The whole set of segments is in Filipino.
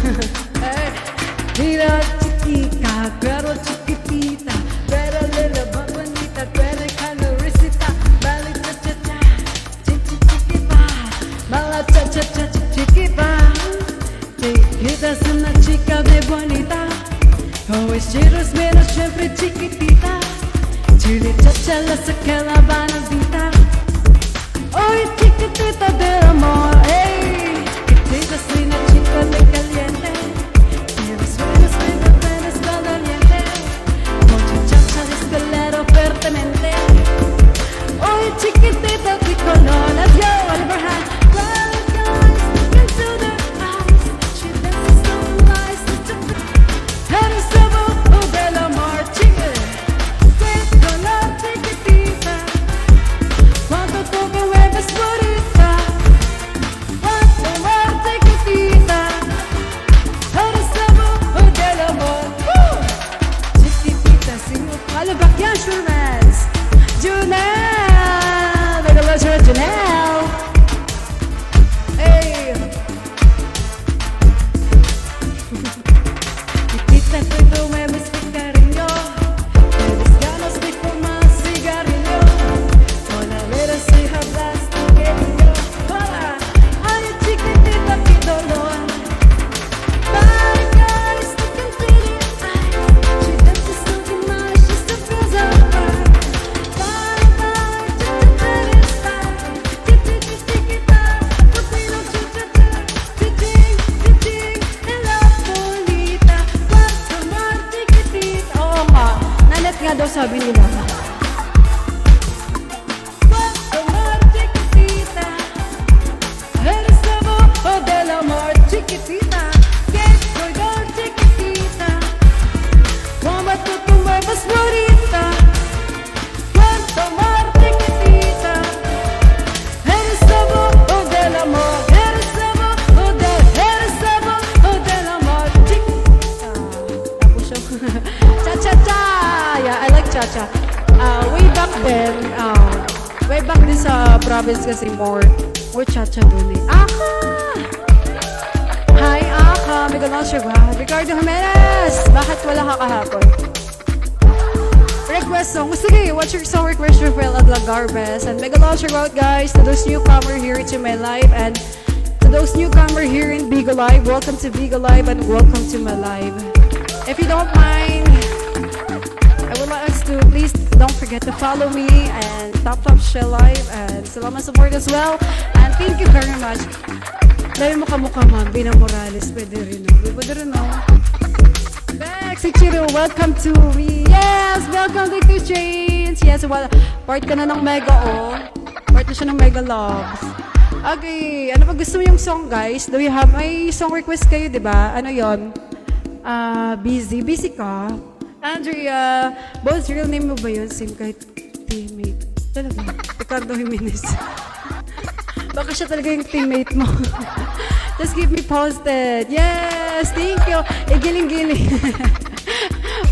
Hey, mira chiquita, pero chiquitita, pero little but bonita, pero calorisita, bali cha cha cha, chiquita, mala cha cha cha chiquita, chiquita es una chica de bonita, always chiros menos siempre chiquitita, chile cha cha la saca la banadita, hoy chiquitita de amor, hey. Soy una chica de caliente, tienes buenas valiente, muchacha de escalero fuertemente. Hoy chiquitita de color, let's go, Oliver High. Wild guys, into their eyes, she dances so nice, such a pretty. Eres la voz del amor, chica, de color chiquitita. Cuando tú me mueves bonita. Instruments, Junelle, make a listen to Junelle. Hey, chiquita que tú me ves mi cariño, tienes ganas de fumar cigarrillo, con la vera si hablas tu querido. Hola, ay chiquitita qué dolor. Bye guys, look into the eyes, she dances so nice, she still feels alright. Bye bye, chiquita, copino chiquita, chiching, en la bonita, cuanto más chiquitita. Oo nga, nalet nga daw sabi nila. Cuanto más chiquitita, eres la voz del amor, chiquitita, que soy yo chiquitita. Como tú te mueves bonita, cuanto más chiquitita, eres la voz del amor, eres la voz del amor, chiquitita. Tapos yung cha-cha-cha, yeah, I like cha-cha. Way back din sa province kasi more cha-cha dun eh. Aka! Hi, Aka! May ganun siya ba? Ricardo Jimenez! Bakit wala ka kahapon? Request song. Sige, what's your song request, Rafael Adlagarbes? And mega love shout out, guys, to those newcomer here to my live and to those newcomer here in Bigo Live. Welcome to Bigo Live and welcome to my live. If you don't mind, I would like us to please don't forget to follow me and Top Shell Live and salamat support as well. And thank you very much. Dahil mukha-mukha man, Bina Morales, pwede rin no? Pwede rin no? Bex, Ichiro, welcome to me. Yes, welcome to Two Chains. Yes, well, part ka na ng Mega oh. Part na siya ng Mega Loves. Okay, ano pa gusto mo yung song, guys? Do you have, may song request kayo, di ba? Ano yon? Busy ka? Andrea, boss, real name mo ba yun? Same kahit teammate. Talaga, Ricardo Jimenez. Baka siya talaga yung teammate mo. Just keep me posted. Yes, thank you. Igiling-giling.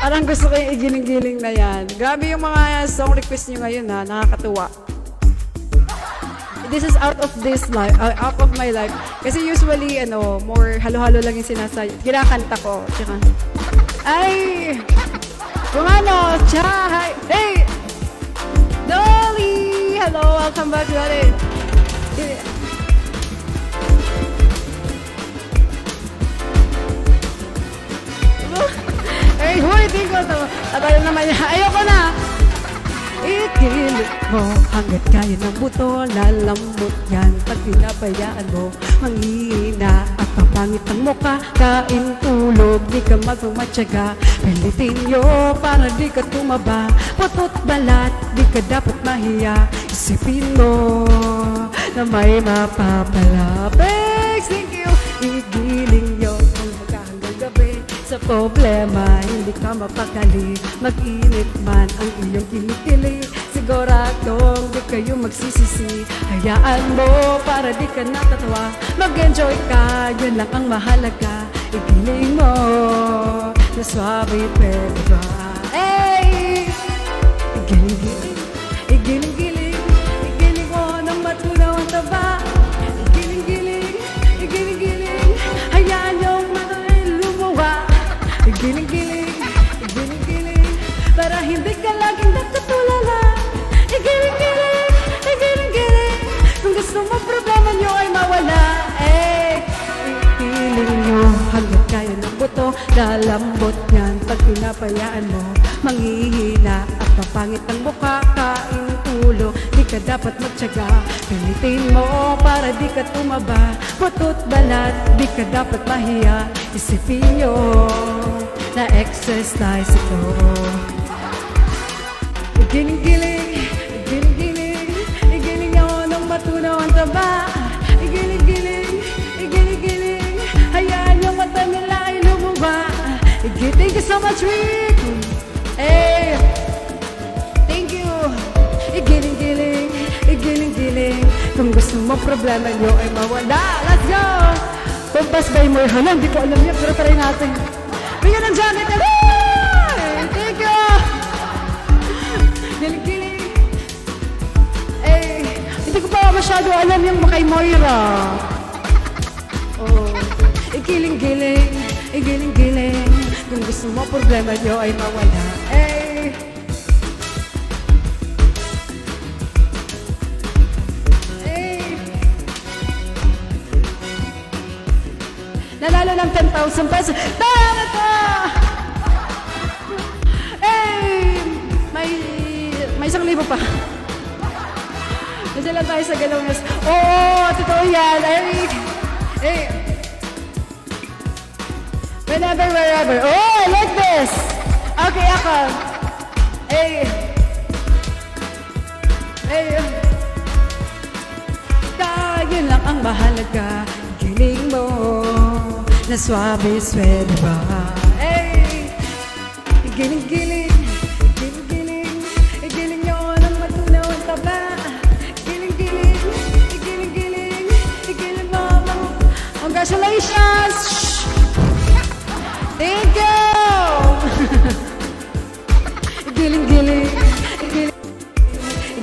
Parang gusto ko yung igiling-giling na yan. Grabe yung mga song request nyo ngayon ha, nakakatuwa. This is out of this life, out of my life. Kasi usually, more halo-halo lang yung kinakanta ko. Tsaka, ay! Kung ano, hi! Hey! Dolly! Hello, welcome back, Dolly. Hey, huy! Tingko to. Tabayan naman niya. Ayoko na! Ikilit mo hanggat kaya ng buto, lalambot yan pag pinabayaan mo. Manghihina at papangit ang mukha, kain tulog, di ka magmamatyaga. Pilitin nyo para di ka tumaba, putot balat, di ka dapat mahiya. Isipin mo na may mapapalapit. Thank you! Igiling nyo kung magkahanggang gabi. Sa problema, hindi ka mapakali. Mag-init man ang iyong kinikili, siguradong di kayo magsisisi. Hayaan mo para di ka natatawa, mag-enjoy ka, yun lang ang mahalaga. Igiling mo na swabe pero ba. Hey! Igiling-giling, igiling-giling, igiling mo ng matunaw ang taba. Igiling-giling, igiling-giling, hayaan yung matunaw. buto, lalambot niyan pag pinapayaan mo. Manghihina at papangit ang mukha, kain ulo. Di ka dapat magtyaga, gamitin mo para di ka tumaba. Putot balat, di ka dapat mahiya. Isipin nyo na exercise ito. Igiling-giling, igiling-giling, igiling nyo nang matunaw ang taba. Igiling-giling, igiling-giling, hayaan yung mata nila ay lumaba. Thank you so much, Rick! Hey! Thank you! Igiling-giling, igiling-giling, kung gusto mo problema nyo ay mawala. Let's go! Pampas by mo, hala, hindi ko alam yan, pero try natin. Bigyan ng jacket na, thank you! Giling-giling. Eh, hindi ko pa masyado alam yung kay Moira. Oh, igiling-giling, igiling-giling, kung gusto mo problema nyo ay mawala. Eh, nanalo ng 10,000 pesos. Tama ka! Eh, may 1,000 pa. Nandiyan lang tayo sa Galongas. Oo, totoo yan. Eh, whenever, wherever. Oh, I like this. Okay, ako. Yun lang ang mahalaga. Giling mo na swabe-swede ba? Giling-giling, giling-giling, giling nyo ng matunaw ang taba. Giling-giling, giling-giling, giling mo. Congratulations! Thank you! Giling-giling,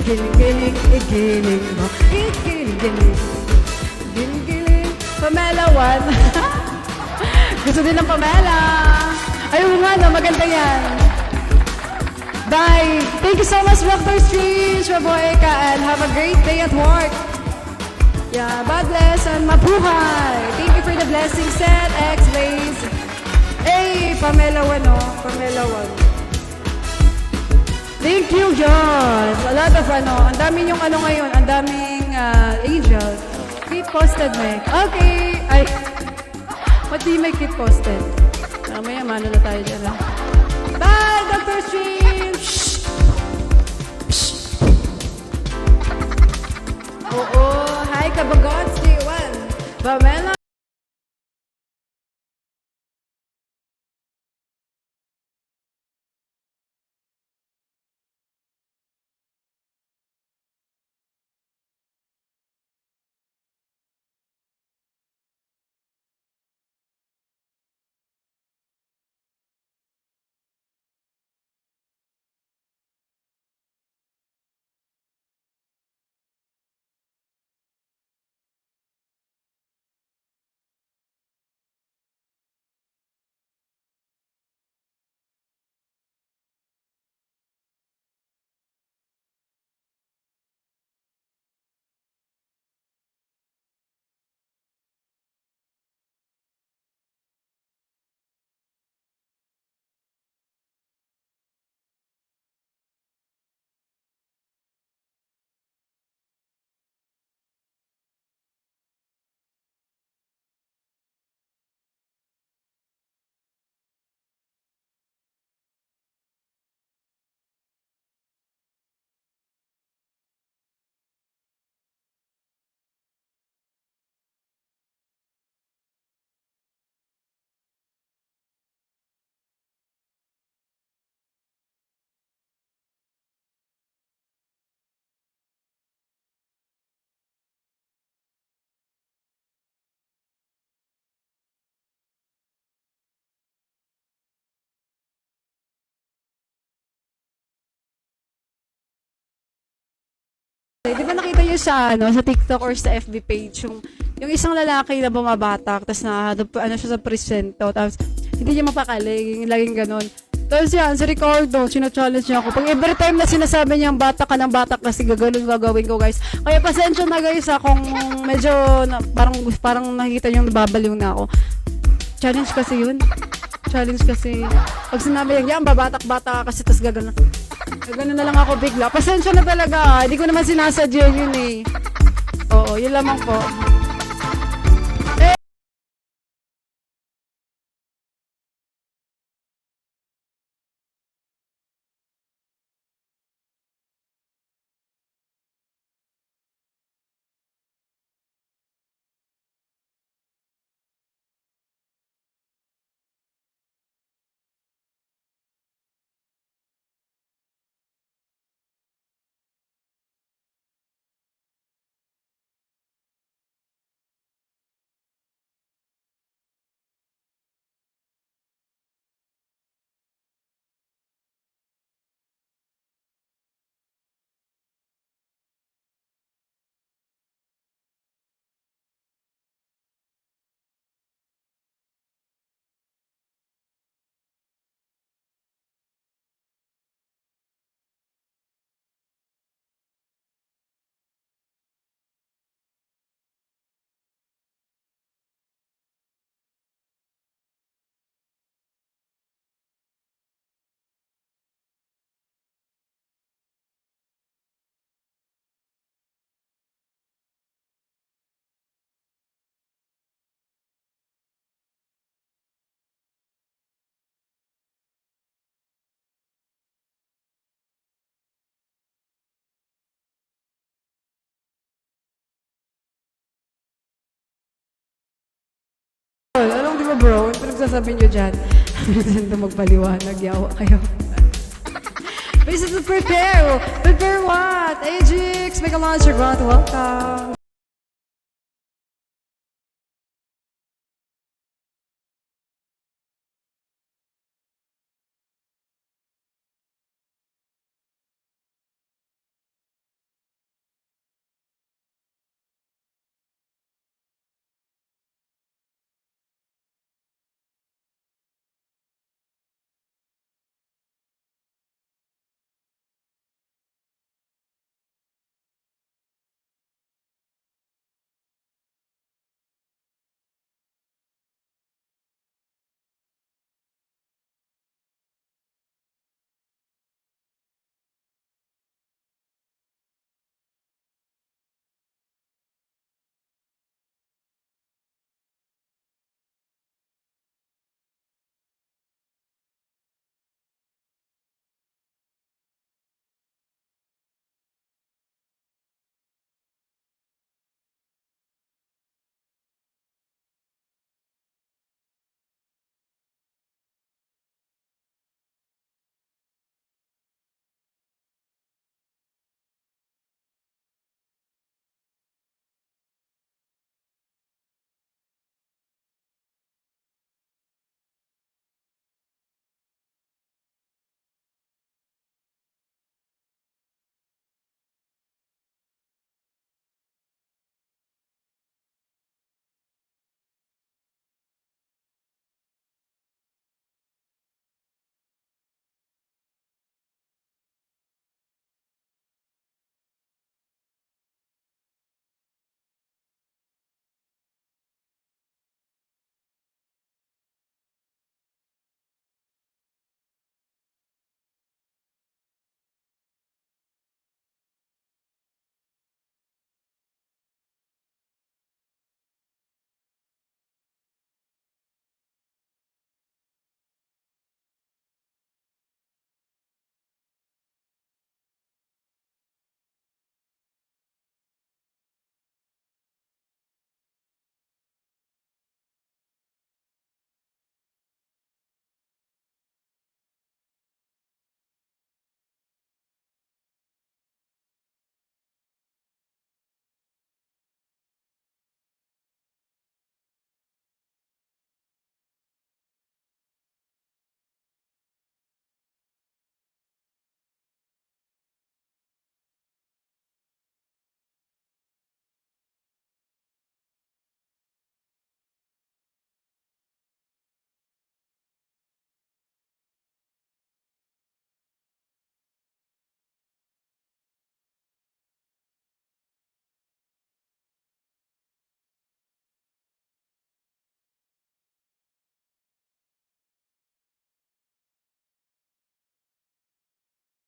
giling-giling, giling mo. Giling-giling, giling-giling. Pamela 1. Gusto din ng Pamela. Ayun nga, no, maganda yan. Bye. Thank you so much, Dr. Street, Shaboyka, and have a great day at work. Yeah, God bless and mabuhay. Thank you for the blessing set, X-Rays. Hey, Pamela 1, no? Pamela 1. Thank you, John. A lot of, ang daming yung ngayon, ang daming angel. Keep posted, Meg. Okay. Ay, what do you make keep posted? Mamaya, mano na tayo dyan. Bye, Dr. Stream! Oo, hi, Kabagotsky. Pamela. Di ba nakita niyo sa sa TikTok or sa FB page yung isang lalaki na bumabatak tapos siya sa presento tapos hindi niya mapakali, laging ganon. Tapos yan, si Ricardo, sino-challenge niya ako. Pag every time na sinasabi niya batak ka ng batak kasi gagawin gagawin ko, guys. Kaya pasensya na, guys, kung medyo parang nakikita niyo nababaliw na ako. Challenge kasi yun. Challenge kasi. Pag sinabi yan, babatak-bata ka kasi tas gagana. Gagana na lang ako bigla. Pasensya na talaga. Hindi ko naman sinasadya yun eh. Oo, yun lamang po. Anong di ba bro? Ano pinagsasabi nyo dyan? Minsan na magpaliwanag, yawa kayo. Please to prepare. Prepare what? Ajax, Mega Launcher, welcome.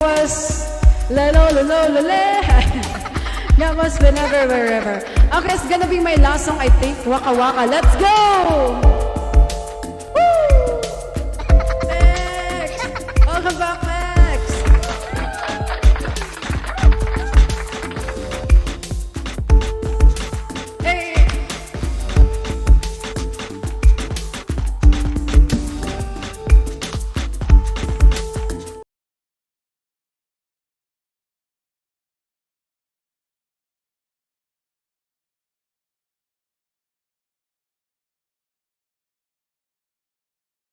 was lalo lalo lale. That was whenever, wherever. Okay, it's gonna be my last song, I think. Waka Waka. Let's go!